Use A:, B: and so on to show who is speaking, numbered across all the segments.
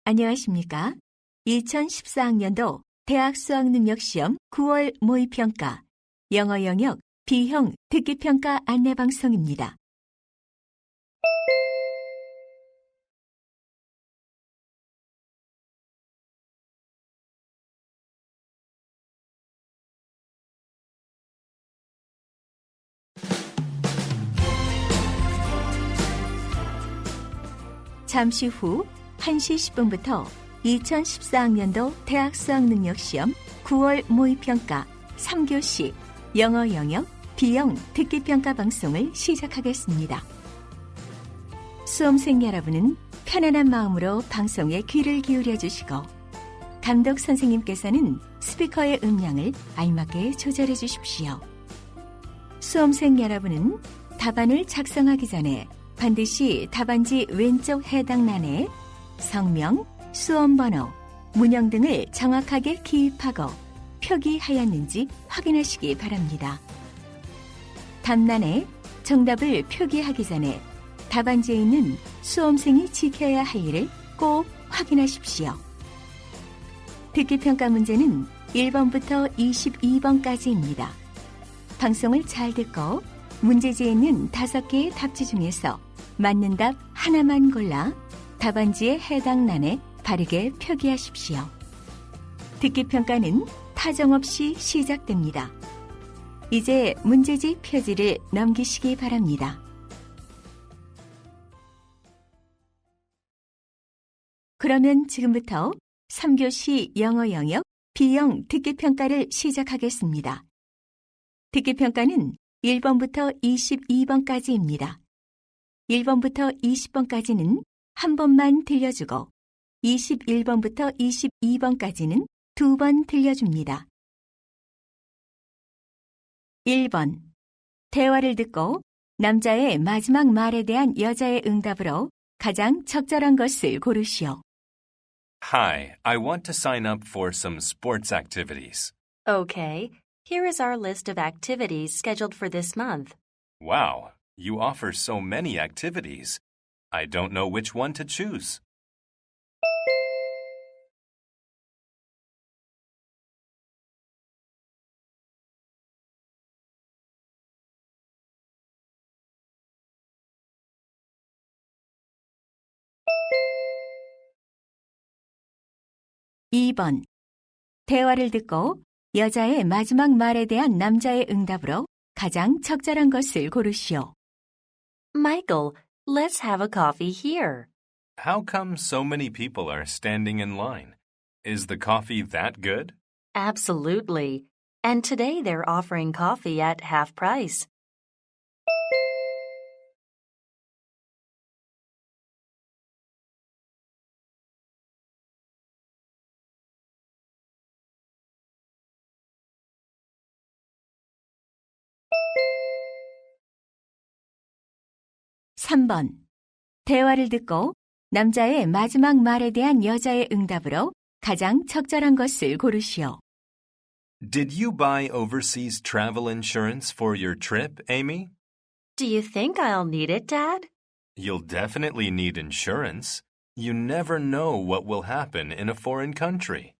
A: 안녕하십니까? 2014학년도 대학 수학능력시험 9월 모의평가 영어영역 B형 듣기평가 안내방송입니다. 잠시 후 1시 10분부터 2014학년도 대학 수학능력시험 9월 모의평가 3교시 영어영역 B형 듣기평가 방송을 시작하겠습니다. 수험생 여러분은 편안한 마음으로 방송에 귀를 기울여 주시고 감독 선생님께서는 스피커의 음량을 알맞게 조절해 주십시오. 수험생 여러분은 답안을 작성하기 전에 반드시 답안지 왼쪽 해당란에 성명, 수험번호, 문형 등을 정확하게 기입하고 표기하였는지 확인하시기 바랍니다. 답란에 정답을 표기하기 전에 답안지에 있는 수험생이 지켜야 할 일을 꼭 확인하십시오. 듣기평가 문제는 1번부터 22번까지입니다. 방송을 잘 듣고 문제지에 있는 5개의 답지 중에서 맞는 답 하나만 골라 답안지의 해당 란에 바르게 표기하십시오. 듣기평가는 타정 없이 시작됩니다. 이제 문제지 표지를 넘기시기 바랍니다. 그러면 지금부터 3교시 영어영역 B형 듣기평가를 시작하겠습니다. 듣기평가는 1번부터 22번까지입니다. 1번부터 20번까지는 한 번만 들려주고 21번부터 22번까지는 2번 들려줍니다. 1번. 대화를 듣고 남자의 마지막 말에 대한 여자의 응답으로 가장 적절한 것을 고르시오.
B: Hi, I want to sign up for some sports activities.
C: Okay, here is our list of activities scheduled for this month.
B: Wow, you offer so many activities. I don't know which one to choose.
A: (2번) 대화를 듣고 여자의 마지막 말에 대한 남자의 응답으로 가장 적절한 것을 고르시오.
C: Michael, let's have a coffee here.
B: How come so many people are standing in line? Is the coffee that good?
C: Absolutely. And today they're offering coffee at half price.
A: (3번) 대화를 듣고 남자의 마지막 말에 대한 여자의 응답으로 가장 적절한 것을 고르시오.
B: Did you buy overseas travel insurance for your trip, Amy?
C: Do you think I'll need it, Dad?
B: You'll definitely need insurance. You never know what will happen in a foreign country.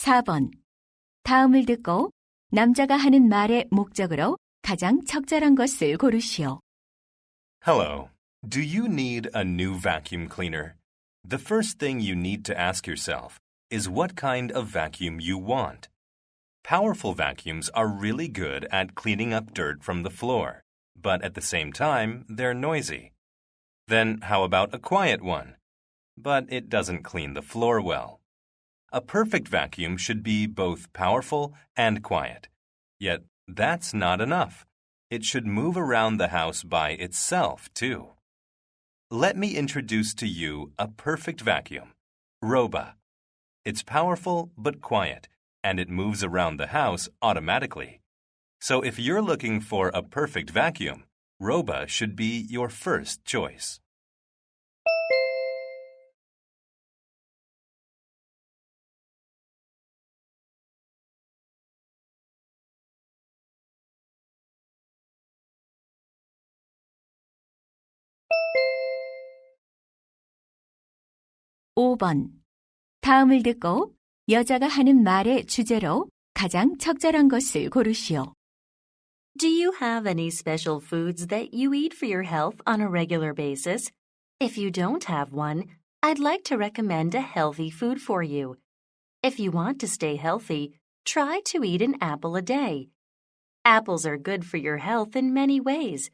A: (4번) 다음을 듣고 남자가 하는 말의 목적으로 가장 적절한 것을 고르시오.
B: Hello. Do you need a new vacuum cleaner? The first thing you need to ask yourself is what kind of vacuum you want. Powerful vacuums are really good at cleaning up dirt from the floor, but at the same time, they're noisy. Then how about a quiet one? But it doesn't clean the floor well. A perfect vacuum should be both powerful and quiet. Yet that's not enough. It should move around the house by itself, too. Let me introduce to you a perfect vacuum, Roba. It's powerful but quiet, and it moves around the house automatically. So if you're looking for a perfect vacuum, Roba should be your first choice.
A: (5번) 다음을 듣고 여자가 하는 말의 주제로 가장 적절한 것을 고르시오.
C: Do you have any special foods that you eat for your health on a regular basis? If you don't have one, I'd like to recommend a healthy food for you. If you want to stay healthy, try to eat an apple a day. Apples are good for your health in many ways.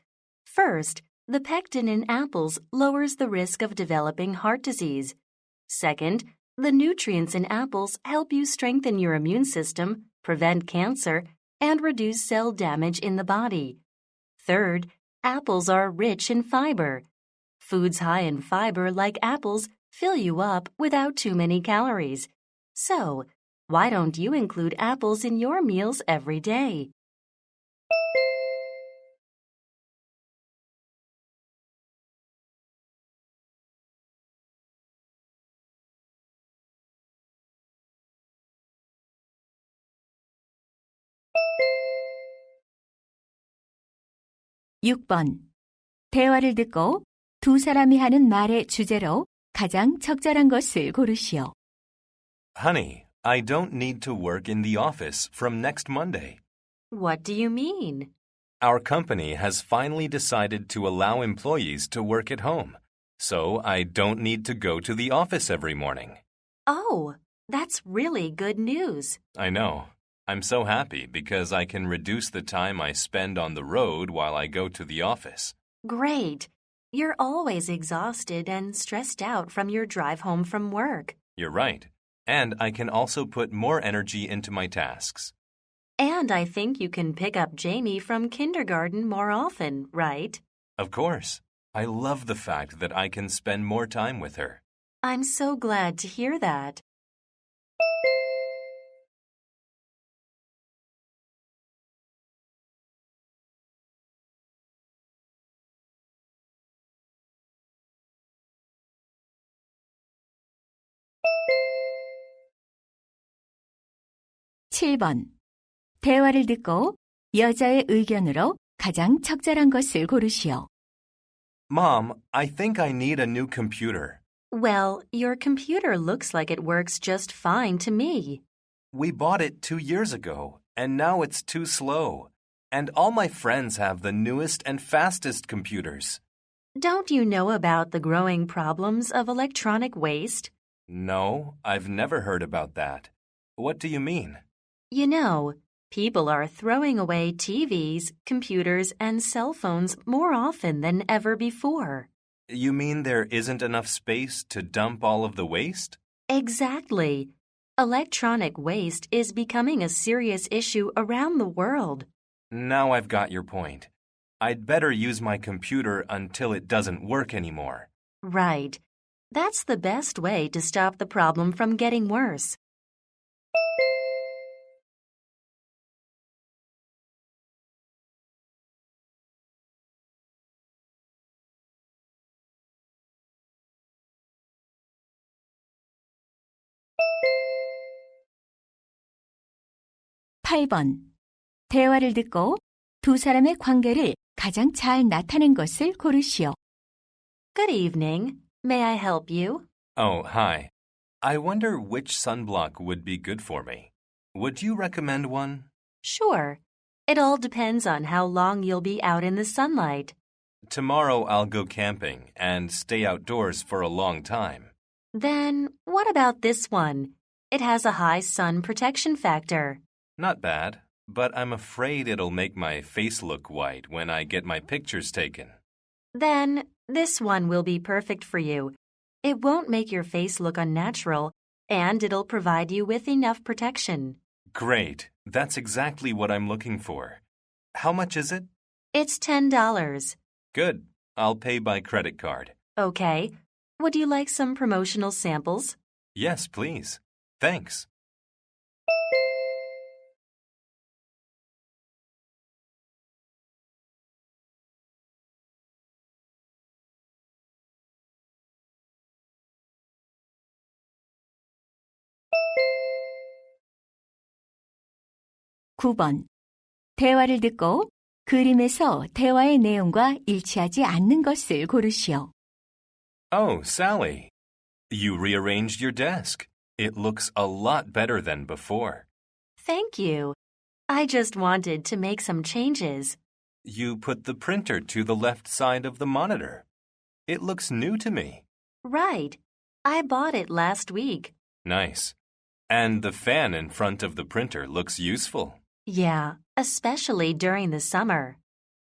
C: First, the pectin in apples lowers the risk of developing heart disease. Second, the nutrients in apples help you strengthen your immune system, prevent cancer, and reduce cell damage in the body. Third, apples are rich in fiber. Foods high in fiber like apples fill you up without too many calories. So, why don't you include apples in your meals every day?
A: (6번) 대화를 듣고 두 사람이 하는 말의 주제로 가장 적절한 것을 고르시오.
B: Honey, I don't need to work in the office from next Monday.
C: What do you mean?
B: Our company has finally decided to allow employees to work at home, so I don't need to go to the office every morning.
C: Oh, that's really good news.
B: I know. I'm so happy because I can reduce the time I spend on the road while I go to the office.
C: Great. You're always exhausted and stressed out from your drive home from work.
B: You're right. And I can also put more energy into my tasks.
C: And I think you can pick up Jamie from kindergarten more often, right?
B: Of course. I love the fact that I can spend more time with her.
C: I'm so glad to hear that.
A: (7번) 대화를 듣고 여자의 의견으로 가장 적절한 것을 고르시오.
B: Mom, I think I need a new computer.
C: Well, your computer looks like it works just fine to me.
B: We bought it 2 years ago, and now it's too slow. And all my friends have the newest and fastest computers.
C: Don't you know about the growing problems of electronic waste?
B: No, I've never heard about that. What do you mean?
C: You know, people are throwing away TVs, computers, and cell phones more often than ever before.
B: You mean there isn't enough space to dump all of the waste?
C: Exactly. Electronic waste is becoming a serious issue around the world.
B: Now I've got your point. I'd better use my computer until it doesn't work anymore.
C: Right. That's the best way to stop the problem from getting worse.
A: (8번) 대화를 듣고 두 사람의 관계를 가장 잘 나타낸 것을 고르시오.
C: Good evening. May I help you?
B: Oh, hi. I wonder which sunblock would be good for me. Would you recommend one?
C: Sure. It all depends on how long you'll be out in the sunlight.
B: Tomorrow I'll go camping and stay outdoors for a long time.
C: Then, what about this one? It has a high sun protection factor.
B: Not bad, but I'm afraid it'll make my face look white when I get my pictures taken.
C: Then, this one will be perfect for you. It won't make your face look unnatural, and it'll provide you with enough protection.
B: Great. That's exactly what I'm looking for. How much is it?
C: It's $10.
B: Good. I'll pay by credit card.
C: Okay. Would you like some promotional samples?
B: Yes, please. Thanks.
A: (9번) 대화를 듣고 그림에서 대화의 내용과 일치하지 않는 것을 고르시오.
B: Oh, Sally. You rearranged your desk. It looks a lot better than before.
C: Thank you. I just wanted to make some changes.
B: You put the printer to the left side of the monitor. It looks new to me.
C: Right. I bought it last week.
B: Nice. And the fan in front of the printer looks useful.
C: Yeah, especially during the summer.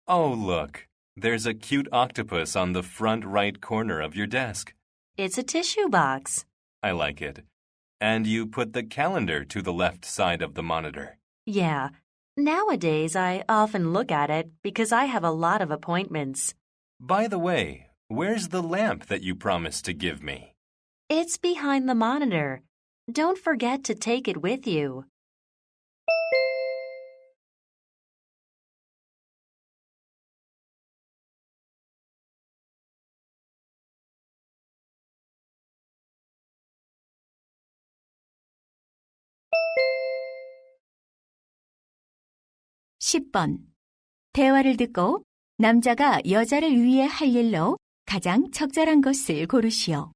B: Oh, look. There's a cute octopus on the front right corner of your desk.
C: It's a tissue box.
B: I like it. And you put the calendar to the left side of the monitor.
C: Yeah. Nowadays, I often look at it because I have a lot of appointments.
B: By the way, where's the lamp that you promised to give me?
C: It's behind the monitor. Don't forget to take it with you.
A: (10번) 대화를 듣고 남자가 여자를 위해 할 일로 가장 적절한 것을 고르시오.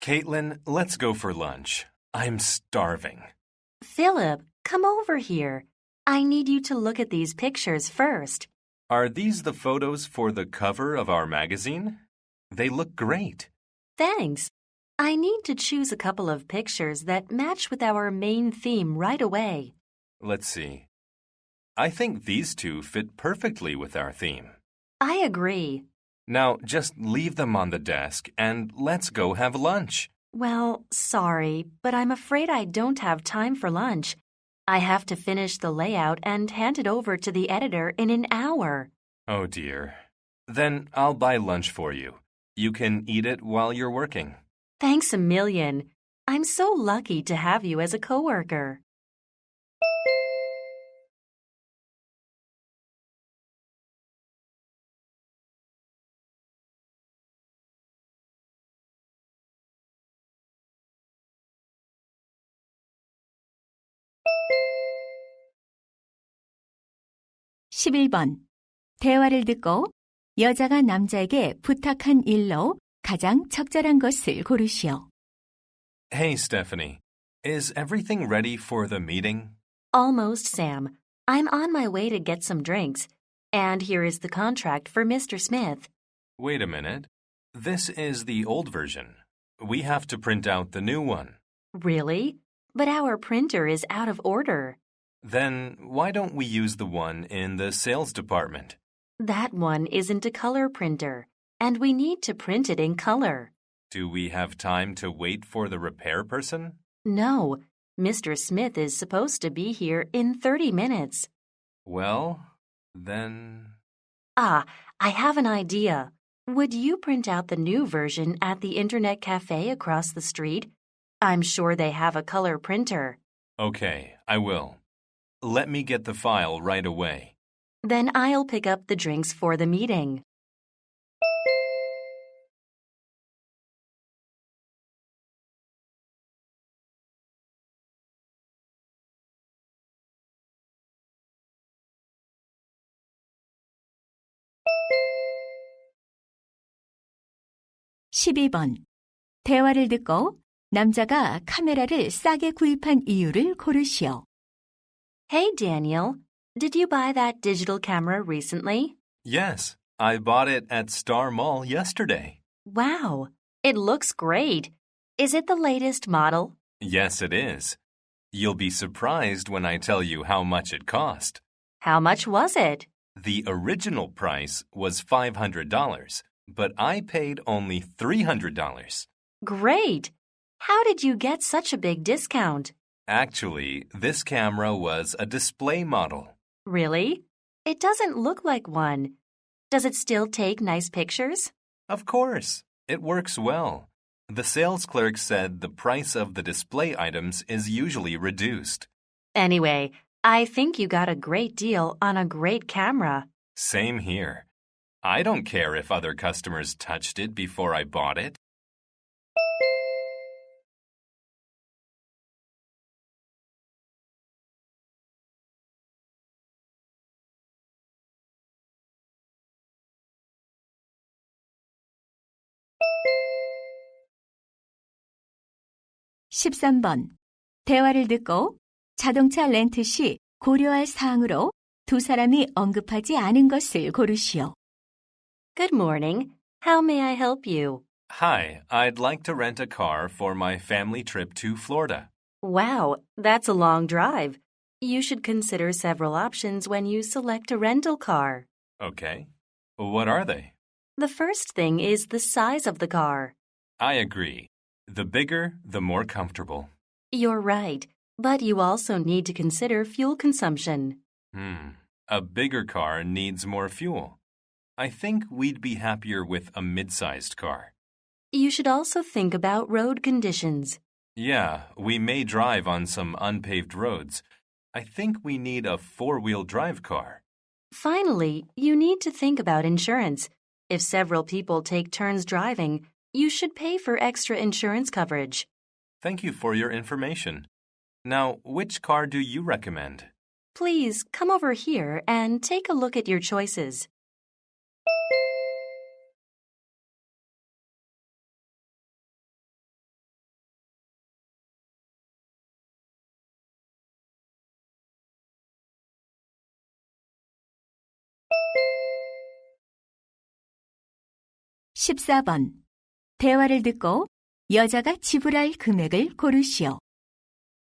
B: Caitlin, let's go for lunch. I'm starving.
C: Philip, come over here. I need you to look at these pictures first.
B: Are these the photos for the cover of our magazine? They look great.
C: Thanks. I need to choose a couple of pictures that match with our main theme right away.
B: Let's see. I think these two fit perfectly with our theme.
C: I agree.
B: Now, just leave them on the desk and let's go have lunch.
C: Well, sorry, but I'm afraid I don't have time for lunch. I have to finish the layout and hand it over to the editor in an hour.
B: Oh, dear. Then I'll buy lunch for you. You can eat it while you're working.
C: Thanks a million. I'm so lucky to have you as a coworker.
A: (11번) 대화를 듣고 여자가 남자에게 부탁한 일로 가장 적절한 것을 고르시오.
B: Hey, Stephanie. Is everything ready for the meeting?
C: Almost, Sam. I'm on my way to get some drinks. And here is the contract for Mr. Smith.
B: Wait a minute. This is the old version. We have to print out the new one.
C: Really? But our printer is out of order.
B: Then why don't we use the one in the sales department?
C: That one isn't a color printer, and we need to print it in color.
B: Do we have time to wait for the repair person?
C: No, Mr. Smith is supposed to be here in 30 minutes.
B: Well, then...
C: Ah, I have an idea. Would you print out the new version at the Internet Cafe across the street? I'm sure they have a color printer.
B: Okay, I will. Let me get the file right away.
C: Then I'll pick up the drinks for the meeting.
A: (12번) 대화를 듣고 남자가 카메라를 싸게 구입한 이유를 고르시오.
C: Hey, Daniel. Did you buy that digital camera recently?
B: Yes, I bought it at Star Mall yesterday.
C: Wow, it looks great. Is it the latest model?
B: Yes, it is. You'll be surprised when I tell you how much it cost.
C: How much was it?
B: The original price was $500, but I paid only $300.
C: Great. How did you get such a big discount?
B: Actually, this camera was a display model.
C: Really? It doesn't look like one. Does it still take nice pictures?
B: Of course. It works well. The sales clerk said the price of the display items is usually reduced.
C: Anyway, I think you got a great deal on a great camera.
B: Same here. I don't care if other customers touched it before I bought it.
A: (13번) 대화를 듣고 자동차 렌트 시 고려할 사항으로 두 사람이 언급하지 않은 것을 고르시오.
C: Good morning. How may I help you?
B: Hi, I'd like to rent a car for my family trip to Florida.
C: Wow, that's a long drive. You should consider several options when you select a rental car.
B: Okay. What are they?
C: The first thing is the size of the car.
B: I agree. The bigger, the more comfortable.
C: You're right, but you also need to consider fuel consumption.
B: A bigger car needs more fuel. I think we'd be happier with a mid-sized car.
C: You should also think about road conditions.
B: Yeah, we may drive on some unpaved roads. I think we need a four-wheel drive car.
C: Finally, you need to think about insurance. If several people take turns driving, you should pay for extra insurance coverage.
B: Thank you for your information. Now, which car do you recommend?
C: Please come over here and take a look at your choices.
A: (14번) 대화를 듣고 여자가 지불할 금액을 고르시오.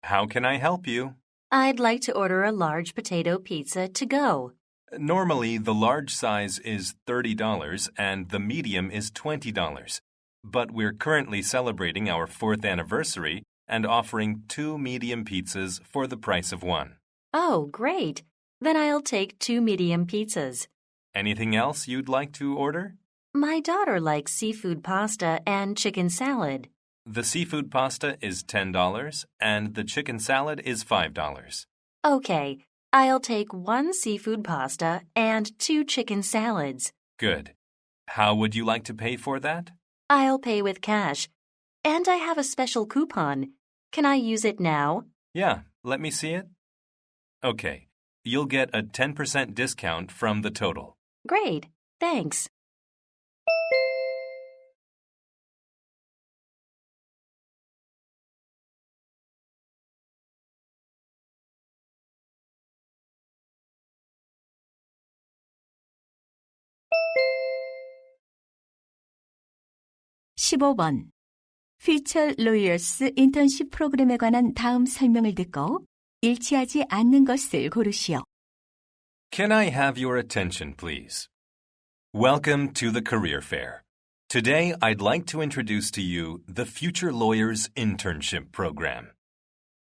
B: How can I help you?
C: I'd like to order a large potato pizza to go.
B: Normally, the large size is $30 and the medium is $20. But we're currently celebrating our 4th anniversary and offering 2 medium pizzas for the price of one.
C: Oh, great. Then I'll take 2 medium pizzas.
B: Anything else you'd like to order?
C: My daughter likes seafood pasta and chicken salad.
B: The seafood pasta is $10 and the chicken salad is $5.
C: Okay, I'll take 1 seafood pasta and 2 chicken salads.
B: Good. How would you like to pay for that?
C: I'll pay with cash. And I have a special coupon. Can I use it now?
B: Yeah, let me see it. Okay, you'll get a 10% discount from the total.
C: Great, thanks.
A: (15번) Future Lawyers 인턴십 프로그램에 관한 다음 설명을 듣고 일치하지 않는 것을 고르시오.
B: Can I have your attention, please? Welcome to the Career Fair. Today, I'd like to introduce to you the Future Lawyers Internship Program.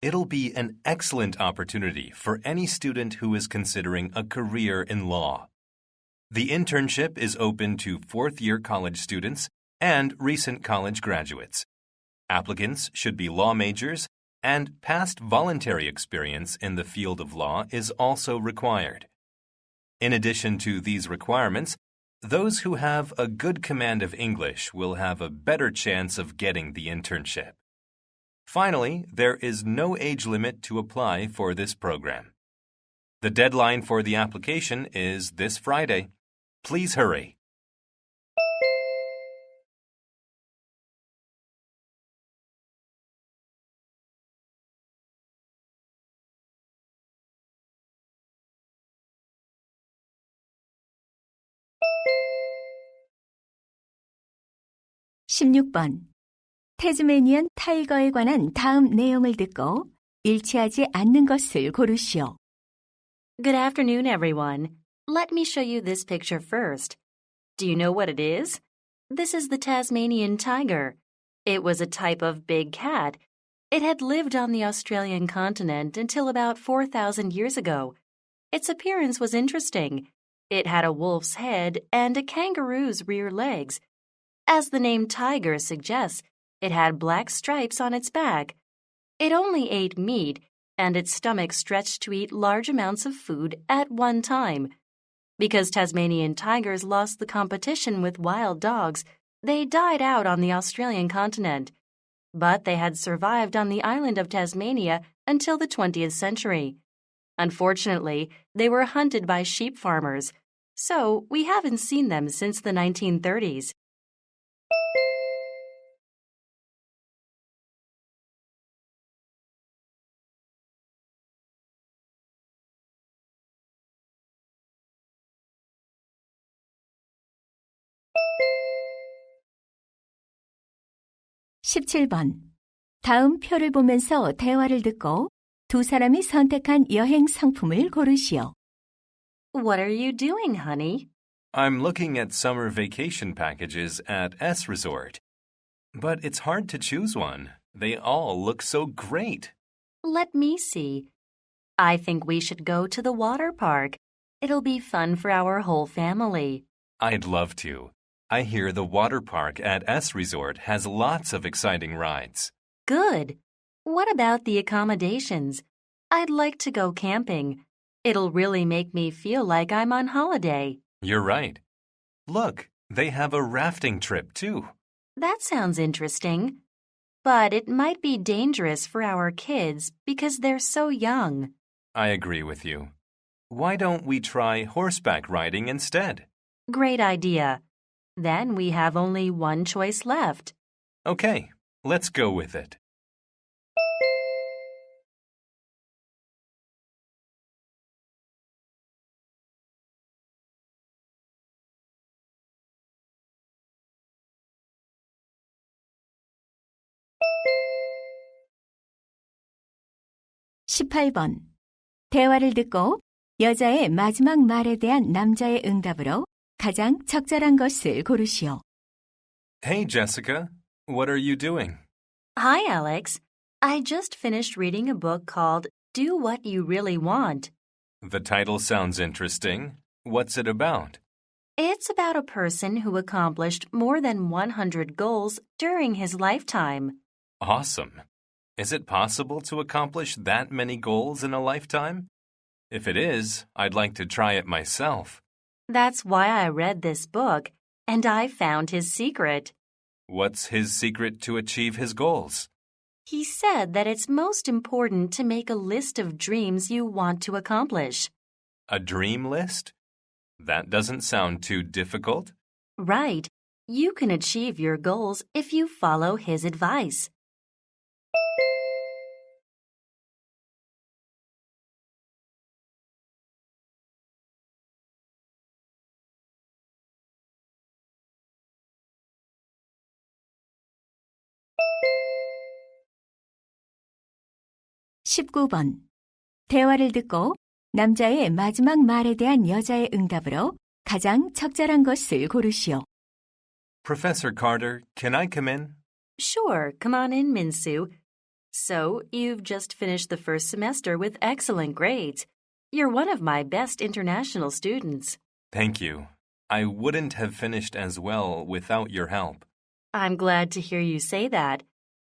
B: It'll be an excellent opportunity for any student who is considering a career in law. The internship is open to fourth-year college students and recent college graduates. Applicants should be law majors, and past voluntary experience in the field of law is also required. In addition to these requirements, those who have a good command of English will have a better chance of getting the internship. Finally, there is no age limit to apply for this program. The deadline for the application is this Friday. Please hurry.
A: (16번) 태즈메니언 타이거에 관한 다음 내용을 듣고 일치하지 않는 것을 고르시오.
C: Good afternoon, everyone. Let me show you this picture first. Do you know what it is? This is the Tasmanian Tiger. It was a type of big cat. It had lived on the Australian continent until about 4,000 years ago. Its appearance was interesting. It had a wolf's head and a kangaroo's rear legs. As the name tiger suggests, it had black stripes on its back. It only ate meat, and its stomach stretched to eat large amounts of food at one time. Because Tasmanian tigers lost the competition with wild dogs, they died out on the Australian continent. But they had survived on the island of Tasmania until the 20th century. Unfortunately, they were hunted by sheep farmers, so we haven't seen them since the 1930s.
A: (17번) 다음 표를 보면서 대화를 듣고 두 사람이 선택한 여행 상품을 고르시오.
C: What are you doing, honey?
B: I'm looking at summer vacation packages at S Resort. But it's hard to choose one. They all look so great.
C: Let me see. I think we should go to the water park. It'll be fun for our whole family.
B: I'd love to. I hear the water park at S Resort has lots of exciting rides.
C: Good. What about the accommodations? I'd like to go camping. It'll really make me feel like I'm on holiday.
B: You're right. Look, they have a rafting trip too.
C: That sounds interesting. But it might be dangerous for our kids because they're so young.
B: I agree with you. Why don't we try horseback riding instead?
C: Great idea. Then we have only one choice left.
B: Okay, let's go with it.
A: (18번) 대화를 듣고 여자의 마지막 말에 대한 남자의 응답으로 가장 적절한 것을 고르시오.
B: Hey, Jessica. What are you doing?
C: Hi, Alex. I just finished reading a book called Do What You Really Want.
B: The title sounds interesting. What's it about?
C: It's about a person who accomplished more than 100 goals during his lifetime.
B: Awesome. Is it possible to accomplish that many goals in a lifetime? If it is, I'd like to try it myself.
C: That's why I read this book, and I found his secret.
B: What's his secret to achieve his goals?
C: He said that it's most important to make a list of dreams you want to accomplish.
B: A dream list? That doesn't sound too difficult.
C: Right. You can achieve your goals if you follow his advice.
A: (19번) 대화를 듣고 남자의 마지막 말에 대한 여자의 응답으로 가장 적절한 것을 고르시오.
B: Professor Carter, can I come in?
C: Sure, come on in, Minsu. So, you've just finished the first semester with excellent grades. You're one of my best international students.
B: Thank you. I wouldn't have finished as well without your help.
C: I'm glad to hear you say that.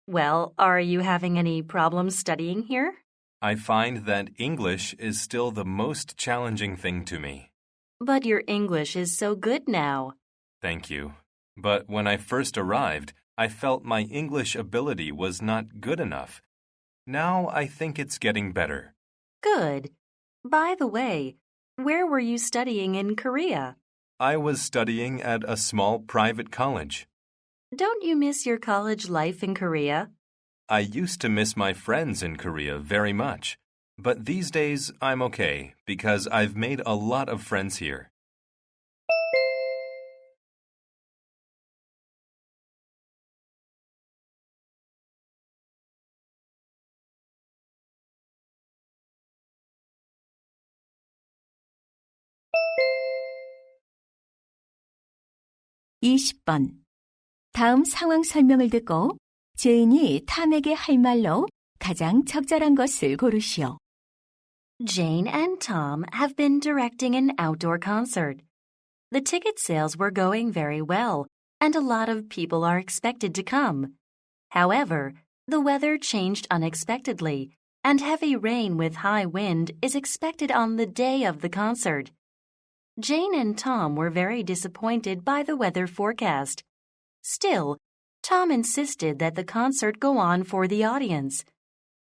C: Well, are you having any problems studying here?
B: I find that English is still the most challenging thing to me.
C: But your English is so good now.
B: Thank you. But when I first arrived, I felt my English ability was not good enough. Now I think it's getting better.
C: Good. By the way, where were you studying in Korea?
B: I was studying at a small private college.
C: Don't you miss your college life in Korea?
B: I used to miss my friends in Korea very much. But these days I'm okay because I've made a lot of friends here.
A: (20번) 다음 상황 설명을 듣고 제인이 탐에게 할 말로 가장 적절한 것을 고르시오.
C: Jane and Tom have been directing an outdoor concert. The ticket sales were going very well, and a lot of people are expected to come. However, the weather changed unexpectedly, and heavy rain with high wind is expected on the day of the concert. Jane and Tom were very disappointed by the weather forecast. Still, Tom insisted that the concert go on for the audience.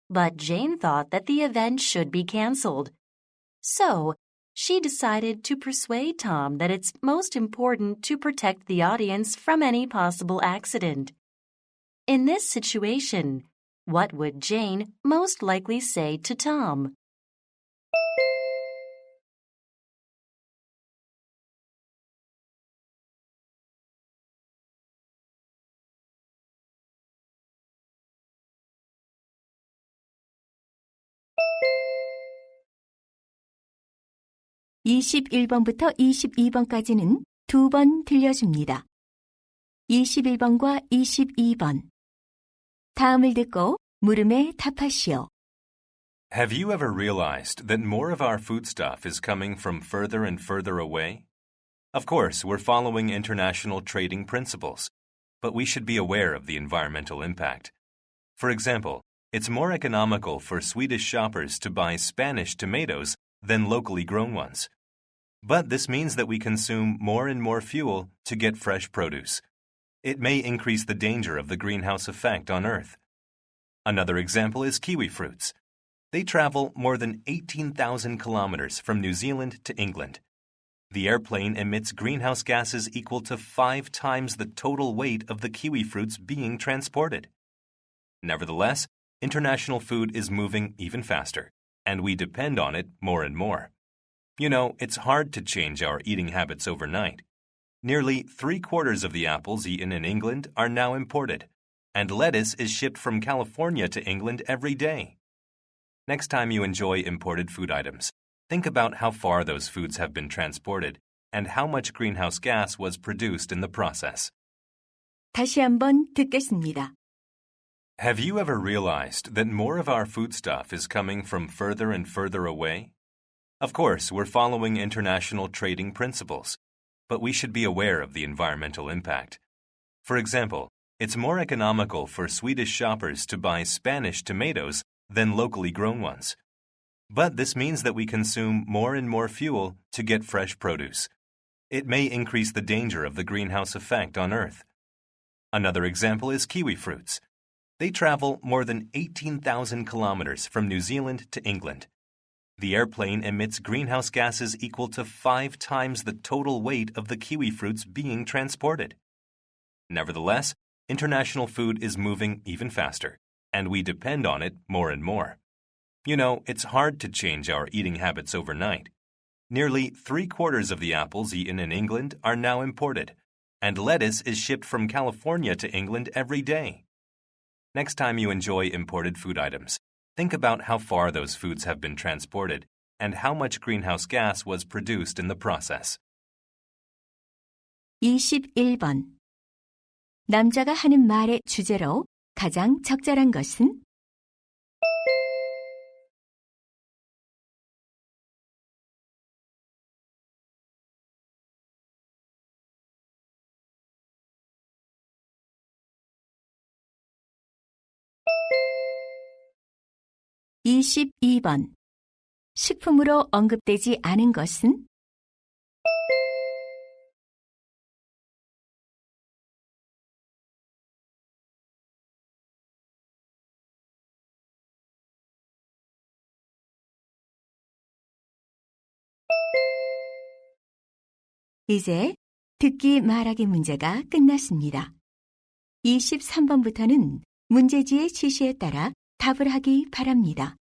C: But Jane thought that the event should be canceled. So, she decided to persuade Tom that it's most important to protect the audience from any possible accident. In this situation, what would Jane most likely say to Tom?
A: (21번부터 22번까지는 2번 들려줍니다. 21번과 22번. 다음을 듣고 물음에 답하시오.
B: Have you ever realized that more of our foodstuff is coming from further and further away? Of course, we're following international trading principles, but we should be aware of the environmental impact. For example, it's more economical for Swedish shoppers to buy Spanish tomatoes than locally grown ones. But this means that we consume more and more fuel to get fresh produce. It may increase the danger of the greenhouse effect on Earth. Another example is kiwi fruits. They travel more than 18,000 kilometers from New Zealand to England. The airplane emits greenhouse gases equal to 5 times the total weight of the kiwi fruits being transported. Nevertheless, international food is moving even faster, and we depend on it more and more. You know, it's hard to change our eating habits overnight. Nearly 3/4 of the apples eaten in England are now imported, and lettuce is shipped from California to England every day. Next time you enjoy imported food items, think about how far those foods have been transported and how much greenhouse gas was produced in the process.
A: 다시 한번 듣겠습니다.
B: Have you ever realized that more of our foodstuff is coming from further and further away? Of course, we're following international trading principles, but we should be aware of the environmental impact. For example, it's more economical for Swedish shoppers to buy Spanish tomatoes than locally grown ones. But this means that we consume more and more fuel to get fresh produce. It may increase the danger of the greenhouse effect on Earth. Another example is kiwi fruits. They travel more than 18,000 kilometers from New Zealand to England. The airplane emits greenhouse gases equal to 5 times the total weight of the kiwi fruits being transported. Nevertheless, international food is moving even faster, and we depend on it more and more. You know, it's hard to change our eating habits overnight. Nearly 3/4 of the apples eaten in England are now imported, and lettuce is shipped from California to England every day. Next time you enjoy imported food items, think about how far those foods have been transported and how much greenhouse gas was produced in the process.
A: 21번. 남자가 하는 말의 주제로 가장 적절한 것은? (22번) 식품으로 언급되지 않은 것은? 이제 듣기 말하기 문제가 끝났습니다. 23번부터는 문제지의 지시에 따라 답을 하기 바랍니다.